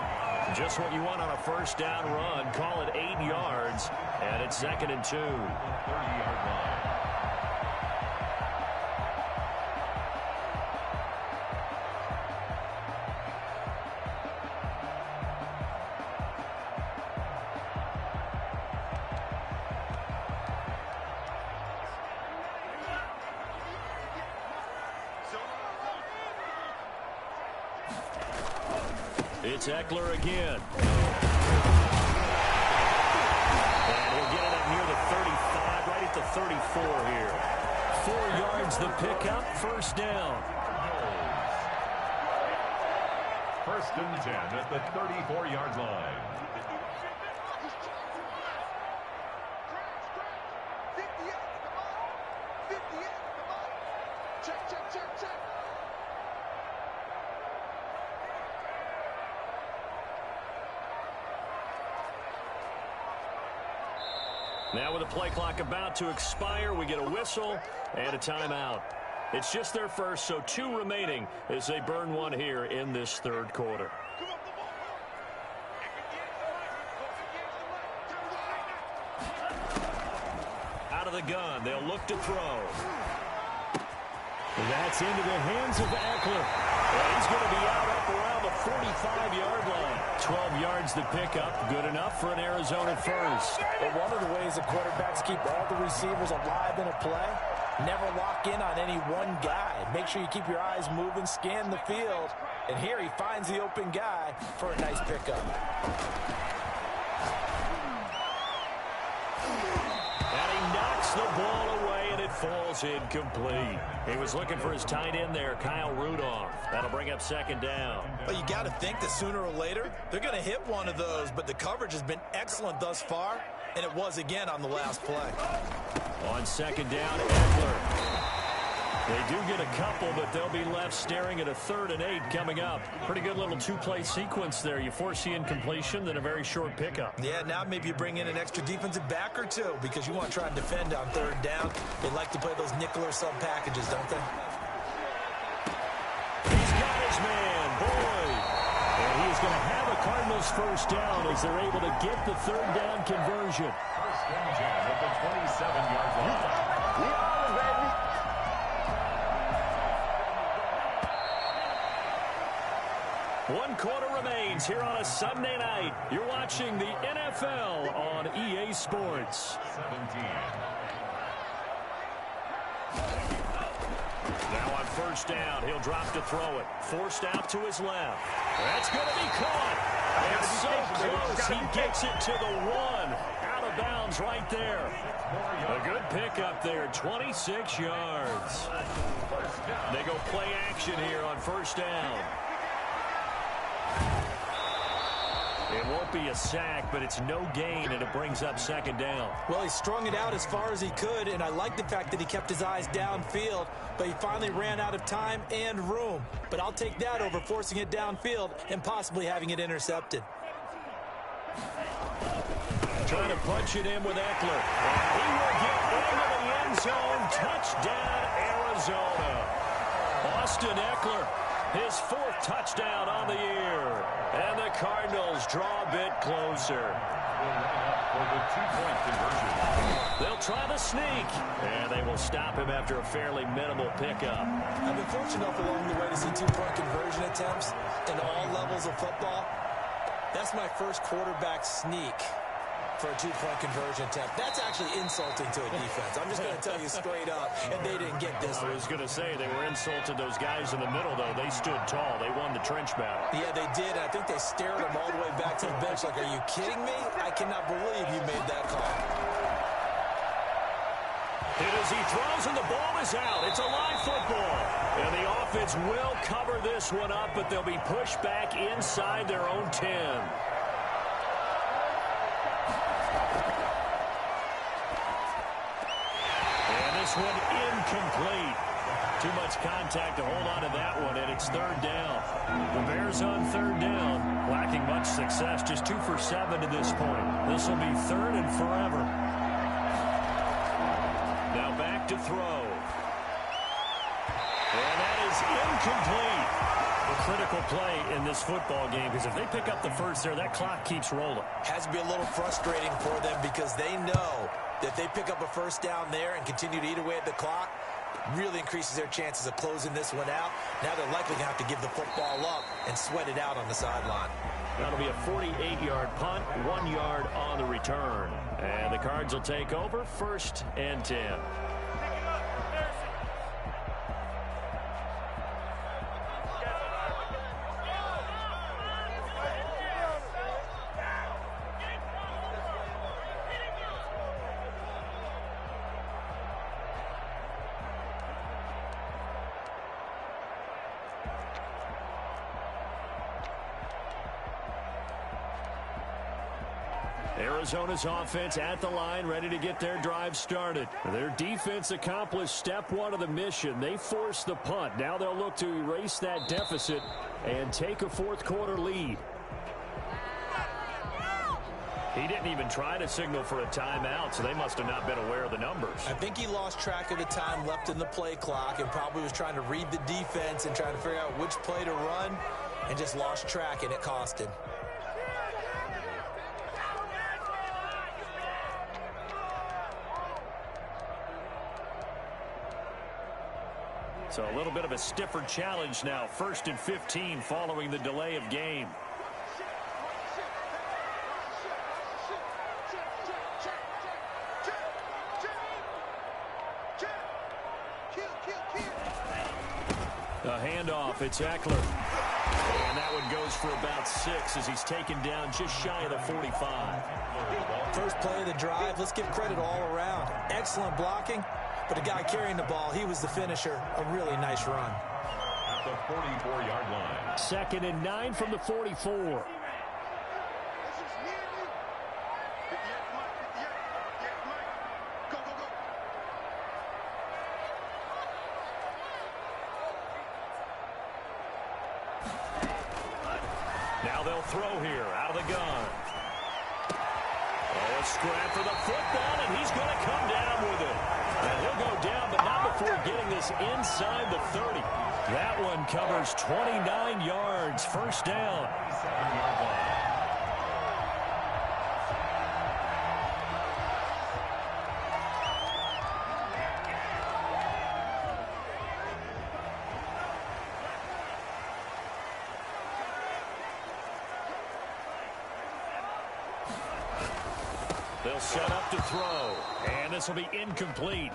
Just what you want on a first down run. Call it 8 yards, and it's 2nd and 2.
30-yard line.
It's Eckler again. And he'll get it up near the 35, right at the 34 here. 4 yards the pickup, first down.
1st and 10 at the 34-yard line.
Now with the play clock about to expire, we get a whistle and a timeout. It's just their first, so 2 remaining as they burn one here in this third quarter. Out of the gun, they'll look to throw. That's into the hands of Eckler. And he's going to be out up around the 45-yard line. 12 yards to pick up, good enough for an Arizona first.
But one of the ways that quarterbacks keep all the receivers alive in a play, never lock in on any one guy. Make sure you keep your eyes moving, scan the field. And here he finds the open guy for a nice pickup.
And he knocks the ball away, and it falls incomplete. He was looking for his tight end there, Kyle Rudolph. That'll bring up 2nd down.
But you got to think that sooner or later, they're going to hit one of those. But the coverage has been excellent thus far, and it was again on the last play.
On 2nd down, Eckler. They do get a couple, but they'll be left staring at a 3rd and 8 coming up. Pretty good little 2-play sequence there. You force the incompletion, then a very short pickup.
Yeah, now maybe you bring in an extra defensive back or 2 because you want to try and defend on 3rd down. They like to play those nickel or sub packages, don't they?
He's got his man, Boyd. And he is going to have a Cardinals first down as they're able to get the 3rd down conversion.
1st and 10 at the 27-yard line.
We on it, baby.
One quarter remains here on a Sunday night. You're watching the NFL on EA Sports.
17.
Now on first down, he'll drop to throw it. Forced out to his left. That's going to be caught. And so close, he gets it to the 1. Out of bounds right there. A good pickup there, 26 yards. They go play action here on first down. It won't be a sack, but it's no gain, and it brings up 2nd down.
Well, he strung it out as far as he could, and I like the fact that he kept his eyes downfield, but he finally ran out of time and room. But I'll take that over forcing it downfield and possibly having it intercepted.
Trying to punch it in with Eckler. And he will get into the end zone. Touchdown, Arizona. Austin Eckler, his 4th touchdown on the year. And the Cardinals draw a bit closer.
For the 2-point conversion.
They'll try the sneak. And they will stop him after a fairly minimal pickup.
I've been fortunate enough along the way to see two-point conversion attempts in all levels of football. That's my first quarterback sneak for a two-point conversion attempt. That's actually insulting to a defense. I'm just going to tell you straight up, and they didn't get this one.
I was going to say, they were insulted. Those guys in the middle, though, they stood tall. They won the trench battle.
Yeah, they did. I think they stared him all the way back to the bench like, are you kidding me? I cannot believe you made that call.
Hit as he throws, and the ball is out. It's a live football. And the offense will cover this one up, but they'll be pushed back inside their own 10. This one incomplete. Too much contact to hold on to that one, and it's third down. The Bears on third down, lacking much success, just 2 for 7 to this point. This will be third and forever. Now back to throw. And that is incomplete. A critical play in this football game, because if they pick up the first there, that clock keeps rolling.
Has to be a little frustrating for them because they know that if they pick up a first down there and continue to eat away at the clock, really increases their chances of closing this one out. Now they're likely going to have to give the football up and sweat it out on the sideline.
That'll be a 48-yard punt, 1 yard on the return. And the Cards will take over, 1st and 10. Arizona's offense at the line, ready to get their drive started. Their defense accomplished step 1 of the mission. They forced the punt. Now they'll look to erase that deficit and take a fourth-quarter lead. He didn't even try to signal for a timeout, so they must have not been aware of the numbers.
I think he lost track of the time left in the play clock and probably was trying to read the defense and trying to figure out which play to run and just lost track, and it cost him.
So a little bit of a stiffer challenge now. 1st and 15 following the delay of game. A handoff. It's Eckler. And that one goes for about 6 as he's taken down just shy of the 45.
First play of the drive. Let's give credit all around. Excellent blocking. But the guy carrying the ball, he was the finisher. A really nice run.
At the 44-yard line.
2nd and 9 from the 44. Now they'll throw here out of the gun. Oh, a scrap for the football, and he's going to come down with it. And he'll go down, but not before getting this inside the 30. That one covers 29 yards. 1st down.
7-yard line.
They'll set up to throw, and this will be incomplete.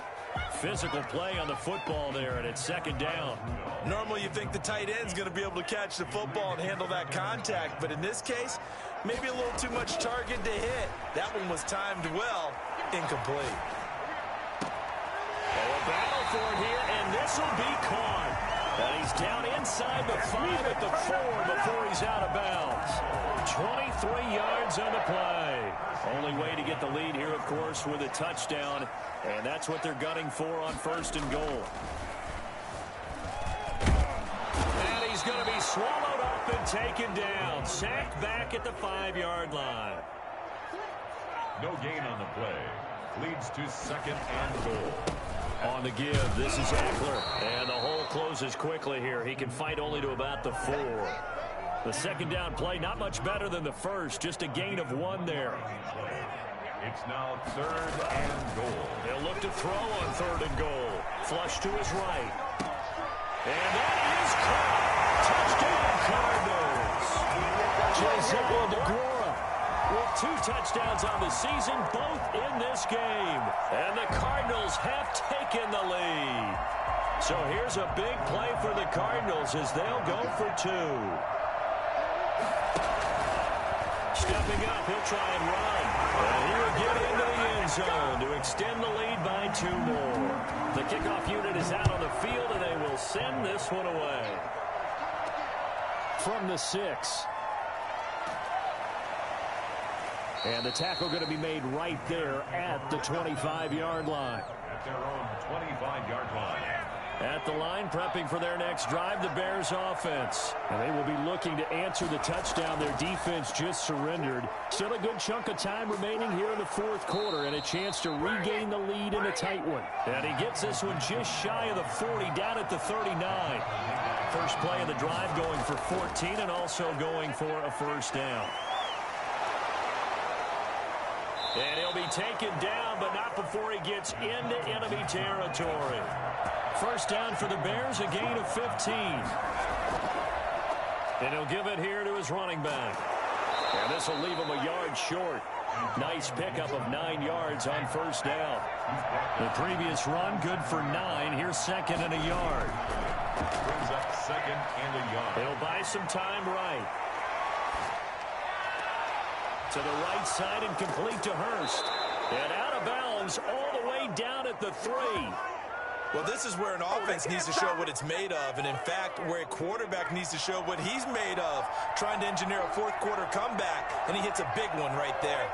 Physical play on the football there, and it's 2nd down.
Normally you think the tight end's going to be able to catch the football and handle that contact, but in this case, maybe a little too much target to hit. That one was timed well, incomplete.
Oh, a battle for it here, and this will be caught. And he's down inside the 5 at the 4 before he's out of bounds. 23 yards on the play. Only way to get the lead here, of course, with a touchdown. And that's what they're gunning for on 1st and goal. And he's going to be swallowed up and taken down. Sacked back at the 5-yard line.
No gain on the play. Leads to 2nd and goal.
On the give, this is Eckler. And the hole closes quickly here. He can fight only to about the 4. The 2nd down play, not much better than the first. Just a gain of 1 there.
It's now 3rd and goal.
They'll look to throw on 3rd and goal. Flush to his right. And that is caught. Touchdown, Cardinals. Giselle DeGuara with 2 touchdowns on the season, both in this game. And the Cardinals have taken the lead. So here's a big play for the Cardinals as they'll go for 2. Stepping up, he'll try and run. And he will get into the end zone to extend the lead by 2 more. The kickoff unit is out on the field, and they will send this one away. From the 6. And the tackle going to be made right there at the 25-yard line.
At their own 25-yard line.
At the line, prepping for their next drive, the Bears offense. And they will be looking to answer the touchdown their defense just surrendered. Still a good chunk of time remaining here in the 4th quarter and a chance to regain the lead in a tight one. And he gets this one just shy of the 40, down at the 39. First play of the drive going for 14 and also going for a first down. And he'll be taken down, but not before he gets into enemy territory. First down for the Bears, a gain of 15. And he'll give it here to his running back. And this will leave him a yard short. Nice pickup of 9 yards on first down. The previous run, good for 9. Here's 2nd and a yard.
Brings up 2nd and a yard.
It'll buy some time right. To the right side and complete to Hurst. And out of bounds all the way down at the 3.
Well, this is where an offense needs to show what it's made of, and in fact, where a quarterback needs to show what he's made of, trying to engineer a 4th quarter comeback, and he hits a big one right there.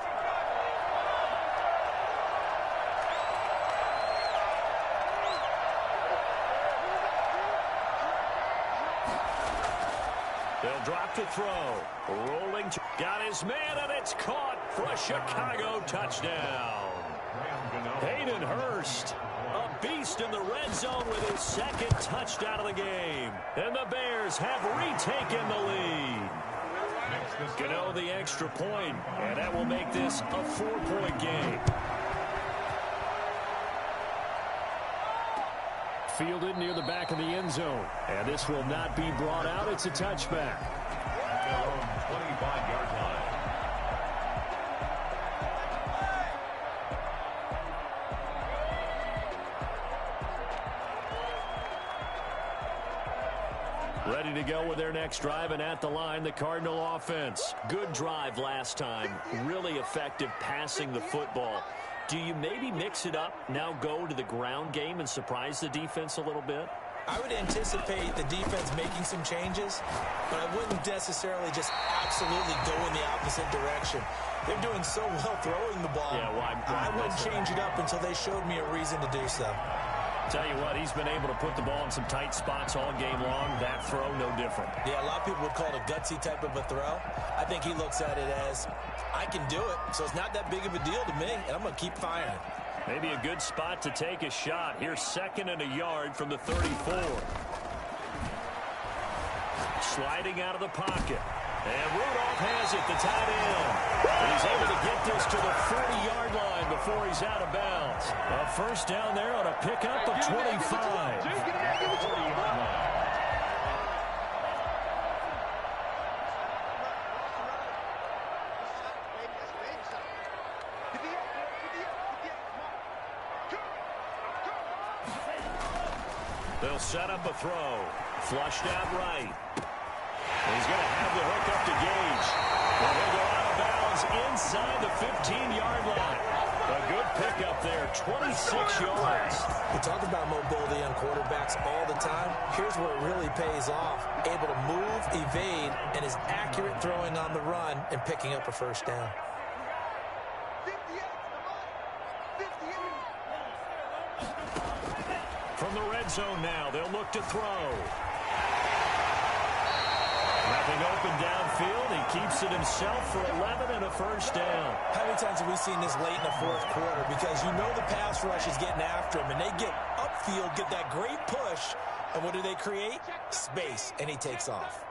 They'll drop to throw. Rolling. Got his man, and it's caught for a Chicago touchdown. Hayden Hurst, a beast in the red zone with his 2nd touchdown of the game. And the Bears have retaken the lead. Gano the extra point, and that will make this a 4-point game. Fielded near the back of the end zone. And this will not be brought out. It's a touchback.
Their own 25-yard line.
Ready to go with their next drive, and at the line, the Cardinal offense. Good drive last time. Really effective passing the football. Do you maybe mix it up, now go to the ground game and surprise the defense a little bit?
I would anticipate the defense making some changes, but I wouldn't necessarily just absolutely go in the opposite direction. They're doing so well throwing the ball.
Yeah, well,
I wouldn't change it up until they showed me a reason to do so.
Tell you what, he's been able to put the ball in some tight spots all game long. That throw, no different.
Yeah, a lot of people would call it a gutsy type of a throw. I think he looks at it as, I can do it, so it's not that big of a deal to me, and I'm going to keep firing.
Maybe a good spot to take a shot. Here's 2nd and a yard from the 34. Sliding out of the pocket. And Rudolph has it, the tight end. And he's able to get this to the 40-yard line before he's out of bounds. A first down there on a pickup of 25. They'll set up a throw. Flushed out right. He's going to have the hook up to Gage. And he'll go out of bounds inside the 15-yard line. A good pickup there, 26 yards.
We talk about mobility on quarterbacks all the time. Here's where it really pays off. Able to move, evade, and is accurate throwing on the run and picking up a first down.
From the red zone now, they'll look to throw. Nothing open downfield. He keeps it himself for 11 and a first down.
How many times have we seen this late in the 4th quarter? Because you know the pass rush is getting after him, and they get upfield, get that great push, and what do they create? Space, and he takes off.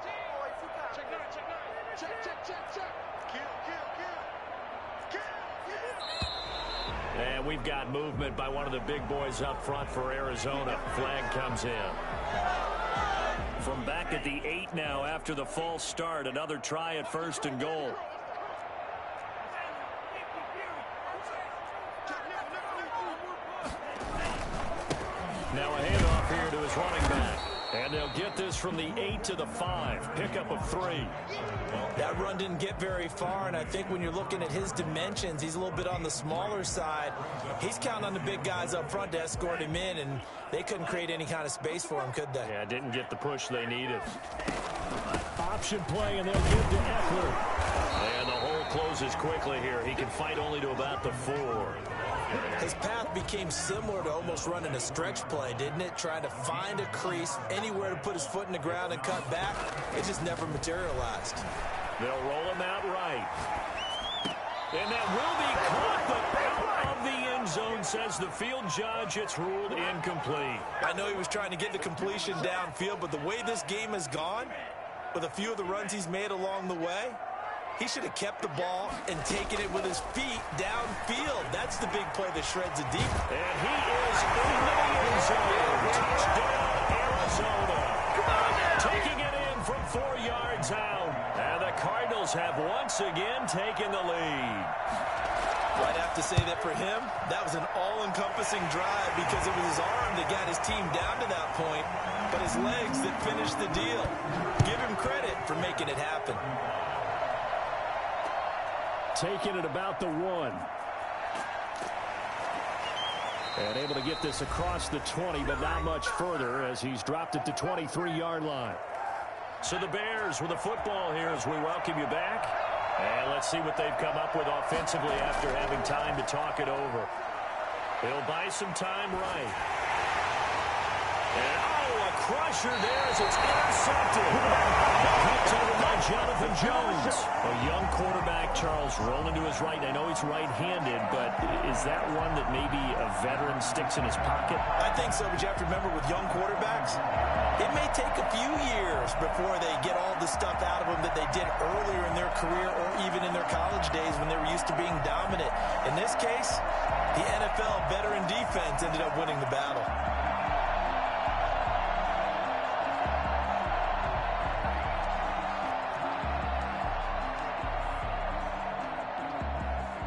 And we've got movement by one of the big boys up front for Arizona. Flag comes in. From back at the 8 now after the false start. Another try at 1st and goal. Now a handoff here to his running back. And they'll get this from the 8 to the 5. Pickup of 3.
That run didn't get very far, and I think when you're looking at his dimensions, he's a little bit on the smaller side. He's counting on the big guys up front to escort him in, and they couldn't create any kind of space for him, could they?
Yeah, didn't get the push they needed. Option play, and they'll give to Eckler. And the hole closes quickly here. He can fight only to about the 4.
His path became similar to almost running a stretch play, didn't it? Trying to find a crease, anywhere to put his foot in the ground and cut back. It just never materialized.
They'll roll him out right. And that will be caught, but out of the end zone, says the field judge. It's ruled incomplete.
I know he was trying to get the completion downfield, but the way this game has gone, with a few of the runs he's made along the way, he should have kept the ball and taken it with his feet downfield. That's the big play that shreds it deep.
And he is in the end zone. Touchdown, Arizona. Taking it in from 4 yards out. And the Cardinals have once again taken the lead.
I'd have to say that for him, that was an all-encompassing drive because it was his arm that got his team down to that point, but his legs that finished the deal. Give him credit for making it happen.
Taking it about the 1. And able to get this across the 20, but not much further as he's dropped it to 23-yard line. So the Bears with the football here as we welcome you back. And let's see what they've come up with offensively after having time to talk it over. They'll buy some time right. And a crusher there as it's intercepted. Picked over by Jonathan Jones. A young quarterback, Charles, rolling to his right. I know he's right-handed, but is that one that maybe a veteran sticks in his pocket?
I think so, but you have to remember with young quarterbacks, it may take a few years before they get all the stuff out of them that they did earlier in their career or even in their college days when they were used to being dominant. In this case, the NFL veteran defense ended up winning the battle.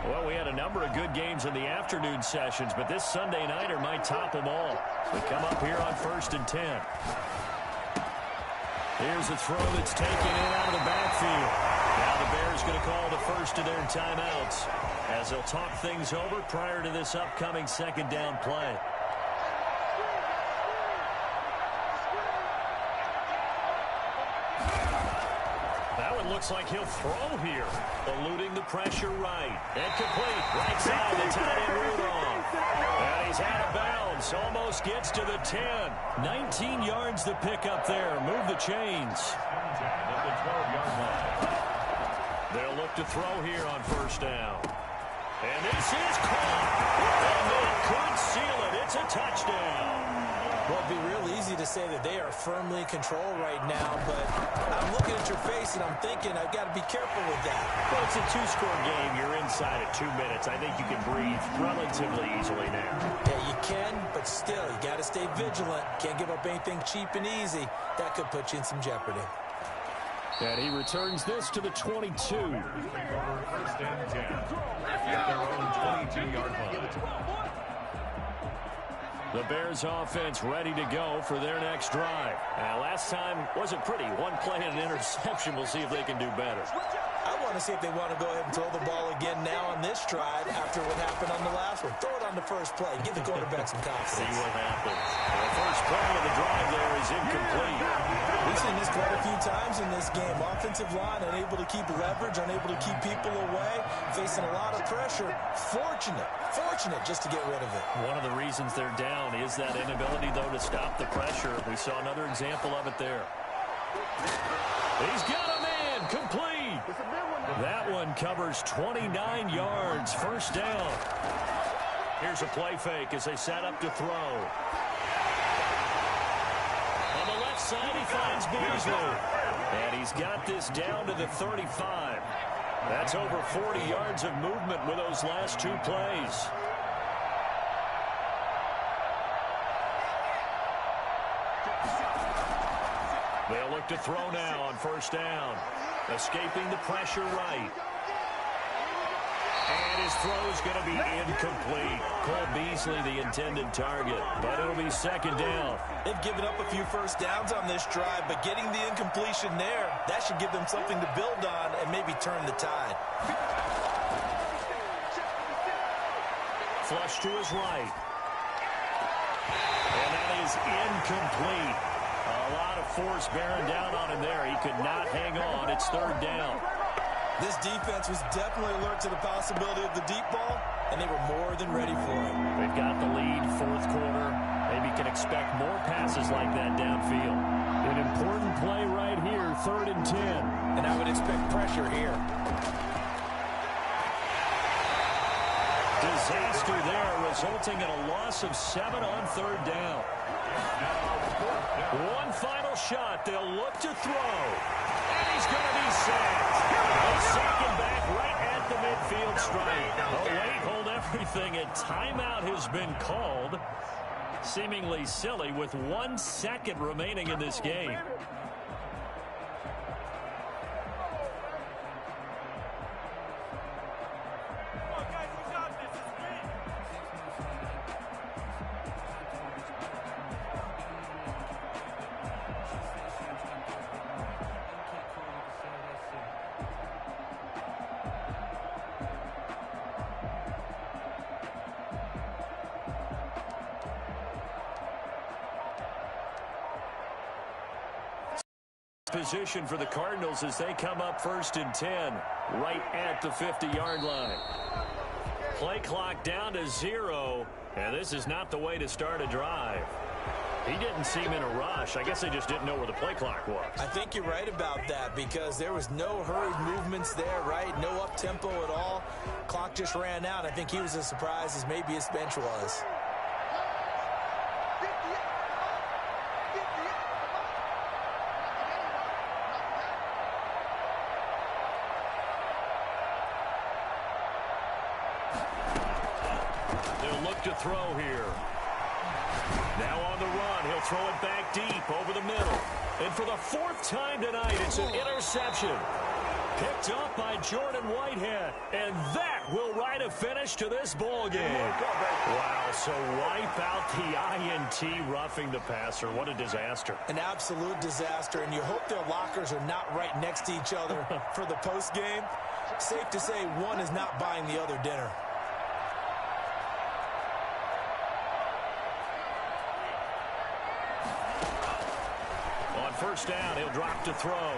Well, we had a number of good games in the afternoon sessions, but this Sunday nighter might top them all. We come up here on 1st and 10. Here's a throw that's taken in out of the backfield. Now the Bears going to call the first of their timeouts as they'll talk things over prior to this upcoming 2nd down play. Looks like he'll throw here. Eluding the pressure right. And complete. Right side, the tight end Rudolph. And he's out of bounds. Almost gets to the 10. 19 yards to pick up there. Move the chains. They'll look to throw here on 1st down. And this is caught. And that could seal it. It's a touchdown.
Well, it'd be real easy to say that they are firmly in control right now, but I'm looking at your face and I'm thinking I've got to be careful with that.
Well, it's a 2-score game. You're inside at 2 minutes. I think you can breathe relatively easily now.
Yeah, you can, but still, you got to stay vigilant. Can't give up anything cheap and easy. That could put you in some jeopardy.
And he returns this to the 22.
1st and 10. At their own 22-yard line.
The Bears offense ready to go for their next drive. Last time wasn't pretty. One play and an interception. We'll see if they can do better.
I want to see if they want to go ahead and throw the ball again now on this drive after what happened on the last one. Throw it on the first play. Give the quarterback some confidence.
See what happens. The first play of the drive there is incomplete.
We've seen this quite a few times in this game. Offensive line unable to keep leverage, unable to keep people away, facing a lot of pressure. Fortunate just to get rid of it.
One of the reasons they're down is that inability, though, to stop the pressure. We saw another example of it there. He's got a man, complete. That one covers 29 yards, 1st down. Here's a play fake as they set up to throw. On the left side, he finds Beasley. And he's got this down to the 35. That's over 40 yards of movement with those last 2 plays. look to throw now on first down. Escaping the pressure right. And his throw's going to be incomplete. Cole Beasley, the intended target, but it'll be second down.
They've given up a few first downs on this drive, but getting the incompletion there, that should give them something to build on and maybe turn the tide.
Flush to his right. And that is incomplete. A lot of force bearing down on him there. He could not hang on. It's third down.
This defense was definitely alert to the possibility of the deep ball, and they were more than ready for it.
They've got the lead, fourth quarter. Maybe can expect more passes like that downfield. An important play right here, 3rd and 10.
And I would expect pressure here.
Disaster there, resulting in a loss of 7 on third down. One final shot. They'll look to throw. And he's going to be sacked. They'll sack him back right at the midfield stripe. Oh, wait, hold everything. A timeout has been called. Seemingly silly with 1 second remaining in this game. Position for the Cardinals as they come up 1st and 10 right at the 50-yard line. Play clock down to 0, and this is not the way to start a drive. He didn't seem in a rush. I guess they just didn't know where the play clock was.
I think you're right about that because there was no hurried movements there, right? No up-tempo at all. Clock just ran out. I think he was as surprised as maybe his bench was.
To throw here. Now on the run, he'll throw it back deep over the middle. And for the 4th time tonight, it's an interception. Picked up by Jordan Whitehead. And that will write a finish to this ball game. Wow, so wipe out the INT roughing the passer. What a disaster.
An absolute disaster, and you hope their lockers are not right next to each other for the post game. Safe to say one is not buying the other dinner.
First down, he'll drop to throw.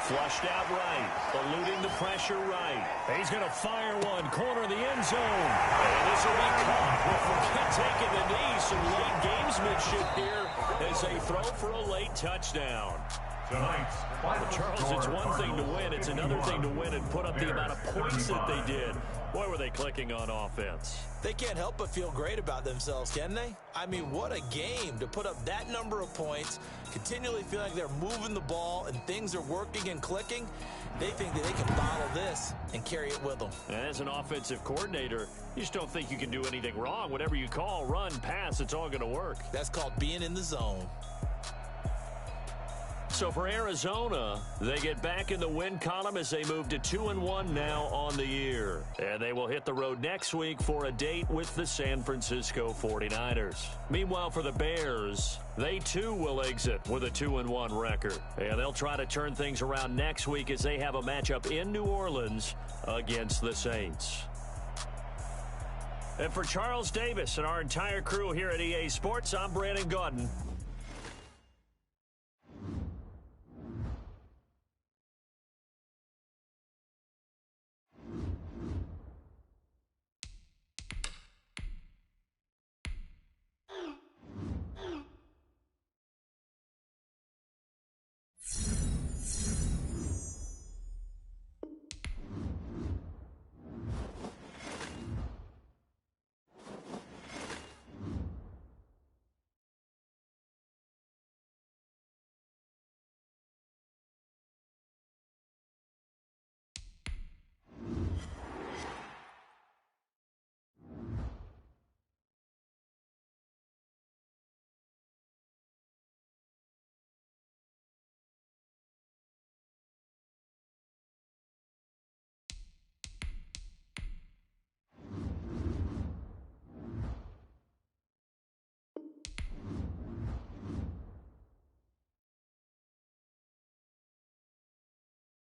Flushed out right. Eluding the pressure right. He's going to fire one. Corner of the end zone. And this will be caught. We'll forget taking the knee. Some late gamesmanship here as they throw for a late touchdown. But Charles, it's one thing to win. It's another thing to win and put up the amount of points that they did. Boy, were they clicking on offense.
They can't help but feel great about themselves, can they? I mean, what a game to put up that number of points, continually feel like they're moving the ball and things are working and clicking. They think that they can bottle this and carry it with them.
And as an offensive coordinator, you just don't think you can do anything wrong. Whatever you call, run, pass, it's all going to work.
That's called being in the zone.
So for Arizona, they get back in the win column as they move to 2-1 now on the year. And they will hit the road next week for a date with the San Francisco 49ers. Meanwhile, for the Bears, they too will exit with a 2-1 record. And they'll try to turn things around next week as they have a matchup in New Orleans against the Saints. And for Charles Davis and our entire crew here at EA Sports, I'm Brandon Gaudin.